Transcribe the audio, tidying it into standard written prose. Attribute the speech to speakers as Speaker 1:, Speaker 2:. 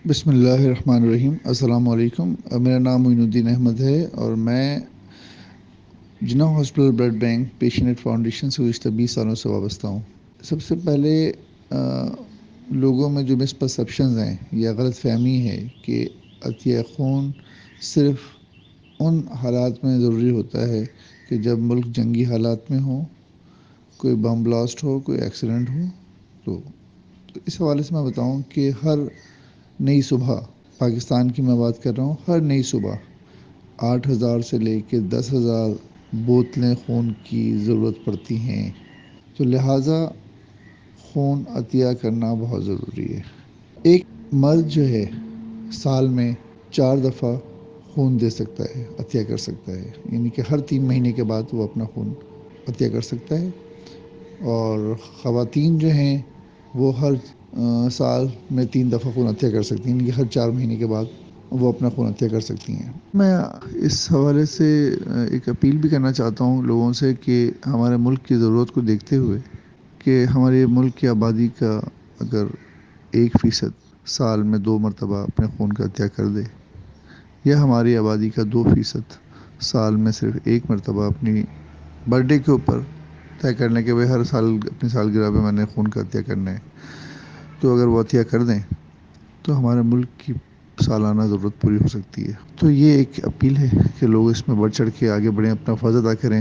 Speaker 1: بسم اللہ الرحمن الرحیم۔ السلام علیکم۔ میرا نام معین الدین احمد ہے اور میں Jinnah hospital blood bank patient foundation سے گزشتہ 20 سالوں سے وابستہ ہوں۔ سب سے پہلے لوگوں میں جو مسپرسیپشنز ہیں یا غلط فہمی ہے کہ عطیہ خون صرف ان حالات میں ضروری ہوتا ہے کہ جب ملک جنگی حالات میں ہو، کوئی بم بلاسٹ ہو، کوئی ایکسیڈنٹ ہو۔ تو اس حوالے سے میں بتاؤں کہ ہر نئی صبح، پاکستان کی میں بات کر رہا ہوں، ہر نئی صبح 8,000 سے لے کے 10,000 بوتلیں خون کی ضرورت پڑتی ہیں۔ تو لہٰذا خون عطیہ کرنا بہت ضروری ہے۔ ایک مرد جو ہے سال میں 4 دفعہ خون دے سکتا ہے، عطیہ کر سکتا ہے، یعنی کہ ہر 3 مہینے کے بعد وہ اپنا خون عطیہ کر سکتا ہے۔ اور خواتین جو ہیں وہ ہر سال میں 3 دفعہ خون عطیہ کر سکتی ہیں، یعنی کہ ہر 4 مہینے کے بعد وہ اپنا خون عطیہ کر سکتی ہیں۔ میں اس حوالے سے ایک اپیل بھی کرنا چاہتا ہوں لوگوں سے کہ ہمارے ملک کی ضرورت کو دیکھتے ہوئے کہ ہمارے ملک کی آبادی کا اگر 1% سال میں 2 مرتبہ اپنے خون کا عطیہ کر دے، یا ہماری آبادی کا 2% سال میں صرف 1 مرتبہ اپنی برتھ ڈے کے اوپر طے کرنے کے ہر سال اپنی سالگرہ پہ میں نے خون کا عطیہ کرنا ہے، تو اگر وہ عطیہ کر دیں تو ہمارے ملک کی سالانہ ضرورت پوری ہو سکتی ہے۔ تو یہ ایک اپیل ہے کہ لوگ اس میں بڑھ چڑھ کے آگے بڑھیں، اپنا فرض ادا کریں۔